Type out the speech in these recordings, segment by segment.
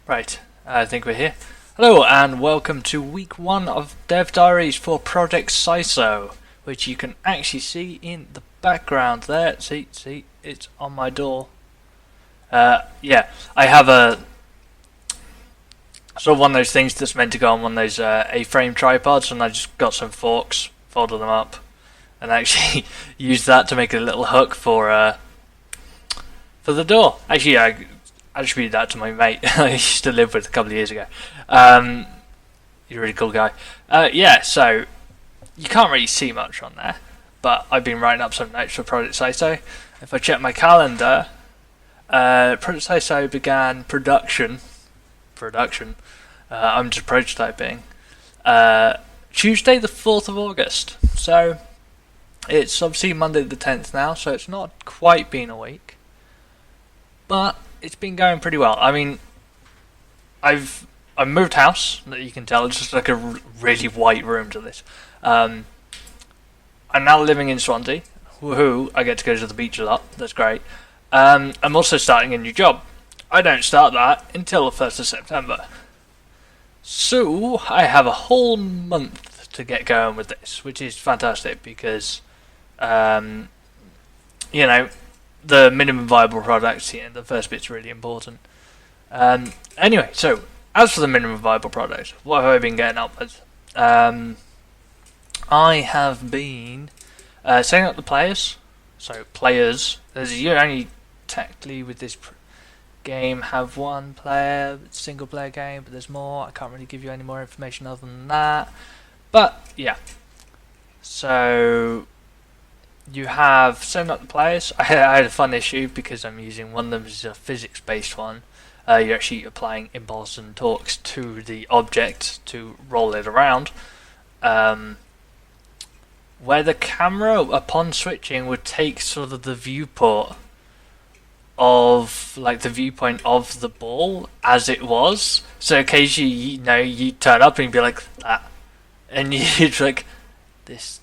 Right, I think we're here. Hello and welcome to week 1 of Dev Diaries for Project SySO, which you can actually see in the background there. See, it's on my door. Yeah, I have a sort of one of those things that's meant to go on one of those A-frame tripods, and I just got some forks, folded them up, and actually used that to make a little hook for the door. Actually, I attributed that to my mate I used to live with a couple of years ago. He's a really cool guy. Yeah, so you can't really see much on there, but I've been writing up some notes for Project SySO. If I check my calendar, Project SySO began production. I'm just prototyping. Tuesday the 4th of August. So it's obviously Monday the 10th now, so it's not quite been a week. But it's been going pretty well. I mean, I've moved house, that you can tell. It's just like a really white room to this. I'm now living in Swansea. Woohoo! I get to go to the beach a lot. That's great. I'm also starting a new job. I don't start that until the 1st of September. So I have a whole month to get going with this, which is fantastic because, you know, the minimum viable product, the first bit's really important. Anyway, so as for the minimum viable product, what have I been getting up with? I have been setting up the players. So players, you only technically with this game have one player, single player game, but there's more. I can't really give you any more information other than that. But yeah, so you have setting up the players. I had a fun issue because I'm using one of them is a physics-based one. You're actually applying impulse and torques to the object to roll it around. Where the camera, upon switching, would take sort of the viewport of, like, the viewpoint of the ball as it was. So occasionally, you turn up and you'd be like that, and you'd like, this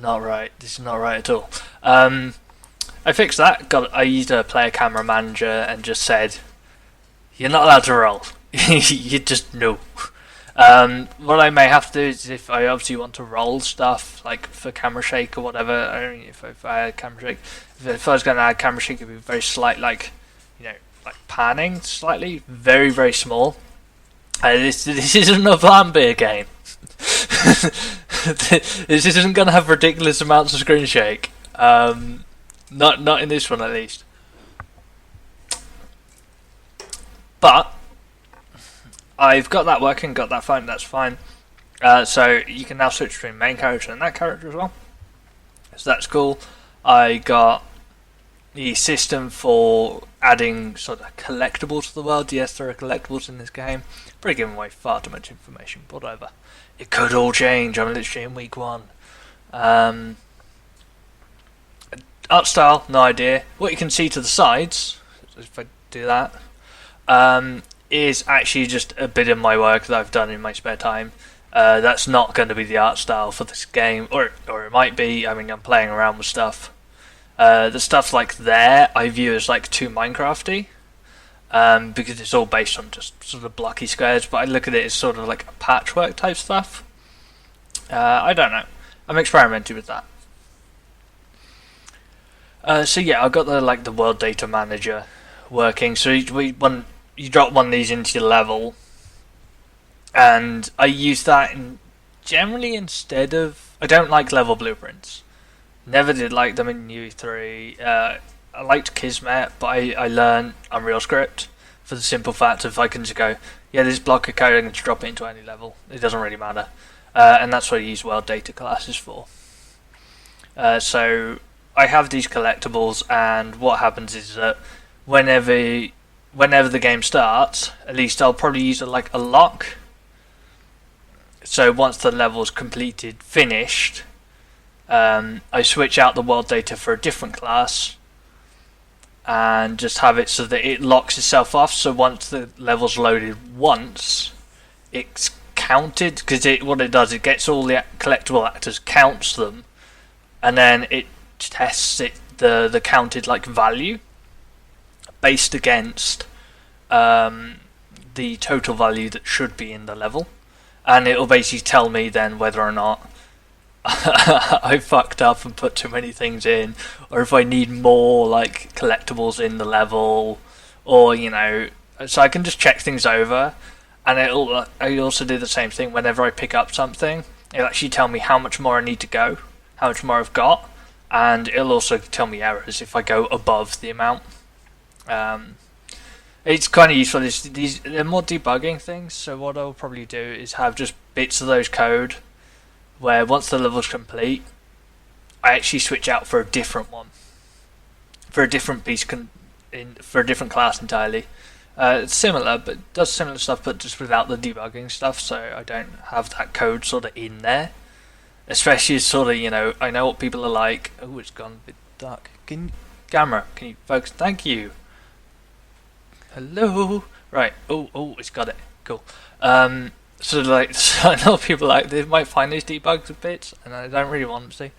not right. This is not right at all. I fixed that. I used a player camera manager and just said, "You're not allowed to roll. You just no." What I may have to do is, if I obviously want to roll stuff like for camera shake or whatever. I don't know if I had camera shake. If I was going to add camera shake, it'd be very slight, like panning slightly, very very small. This isn't a plant beer game. This isn't going to have ridiculous amounts of screen shake. Not in this one at least. But I've got that working, got that fine, that's fine. So you can now switch between main character and that character as well. So that's cool. I got the system for adding sort of collectibles to the world. Yes, there are collectibles in this game. Probably giving away far too much information, but whatever. It could all change. I'm literally in week 1. Art style, no idea. What you can see to the sides, if I do that, is actually just a bit of my work that I've done in my spare time. That's not going to be the art style for this game, or it might be. I mean, I'm playing around with stuff. The stuff like there, I view as like too Minecrafty, because it's all based on just sort of blocky squares. But I look at it as sort of like a patchwork type stuff. I don't know. I'm experimenting with that. So yeah, I've got the world data manager working. So you drop one of these into your level, and I use that generally instead of. I don't like level blueprints. Never did like them in UE3. I liked Kismet, but I learned Unreal Script for the simple fact of I can just go, yeah, this block of code, I'm going to drop it into any level. It doesn't really matter. And that's what I use world data classes for. So I have these collectibles, and what happens is that whenever the game starts, at least I'll probably use a lock. So once the level's finished, I switch out the world data for a different class and just have it so that it locks itself off. So once the level's loaded once, it's counted, because what it does, it gets all the collectible actors, counts them, and then it tests the counted value based against the total value that should be in the level, and it'll basically tell me then whether or not I fucked up and put too many things in, or if I need more like collectibles in the level, or so I can just check things over, and I also do the same thing whenever I pick up something. It'll actually tell me how much more I need to go, how much more I've got, and it'll also tell me errors if I go above the amount. It's kind of useful. They're more debugging things, so what I'll probably do is have just bits of those code where once the level's complete, I actually switch out for a different one, for a different piece, for a different class entirely. It's similar, but does similar stuff, but just without the debugging stuff, so I don't have that code sort of in there. Especially sort of, I know what people are like. Oh, it's gone a bit dark. Camera, can you focus? Thank you. Hello. Right. Oh, it's got it. Cool. So I know people like they might find these debugs bits, and I don't really want them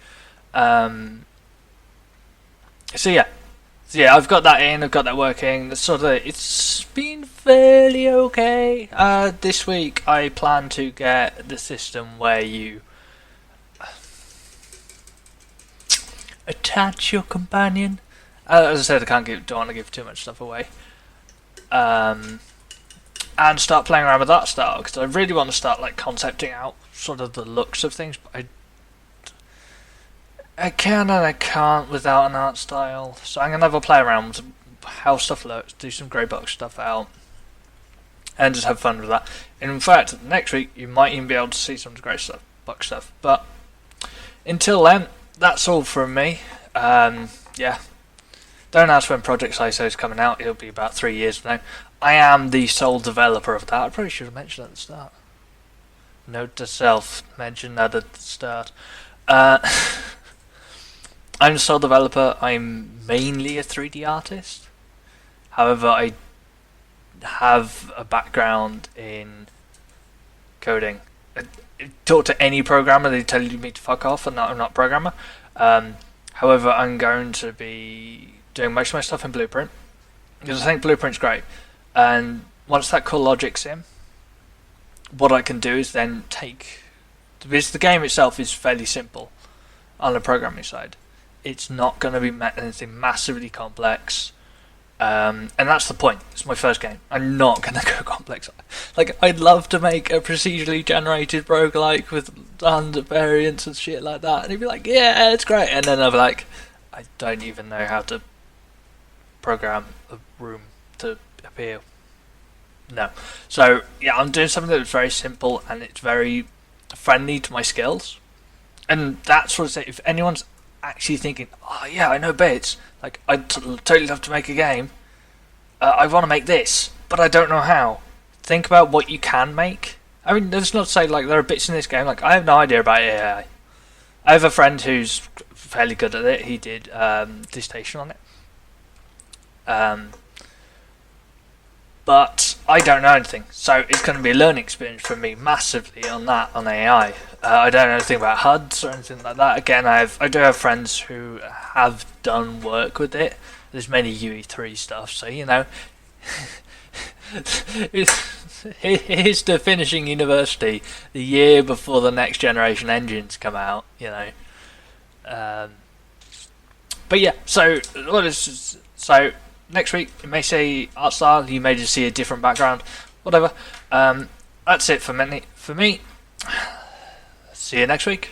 to. So yeah, I've got that in. I've got that working. It's been fairly okay. This week I plan to get the system where you attach your companion. As I said, don't want to give too much stuff away. And start playing around with that style, because I really want to start like concepting out sort of the looks of things, but I can and I can't without an art style. So I'm gonna have a play around with how stuff looks, do some grey box stuff out, and just have fun with that. And in fact, next week you might even be able to see some grey box stuff. But until then, that's all from me. Yeah. Don't ask when Project SySO is coming out. It'll be about 3 years from now. I am the sole developer of that. I probably should have mentioned that at the start. Note to self, mention that at the start. I'm the sole developer. I'm mainly a 3D artist. However, I have a background in coding. Talk to any programmer, they tell me to fuck off, and I'm not a programmer. However, I'm going to be doing most of my stuff in Blueprint, because I think Blueprint's great. And once that core logic's in, what I can do is then because the game itself is fairly simple on the programming side. It's not going to be anything massively complex, and that's the point. It's my first game. I'm not going to go complex. Like, I'd love to make a procedurally generated roguelike with tons of variants and shit like that, and you'd be like, yeah, it's great. And then I'd be like, I don't even know how to program a room to appear. No. So yeah, I'm doing something that's very simple and it's very friendly to my skills. And that's what I say. If anyone's actually thinking, oh yeah, I know bits, like I'd totally love to make a game. I want to make this, but I don't know how. Think about what you can make. I mean, that's not to say like there are bits in this game. Like I have no idea about AI. I have a friend who's fairly good at it. He did dissertation on it. But I don't know anything, so it's going to be a learning experience for me massively on AI. I don't know anything about HUDs or anything like that. Again, I do have friends who have done work with it. There's many UE3 stuff, so here's to finishing university the year before the next generation engines come out. But yeah, so next week you may see art style, you may just see a different background, whatever. That's it for me. See you next week.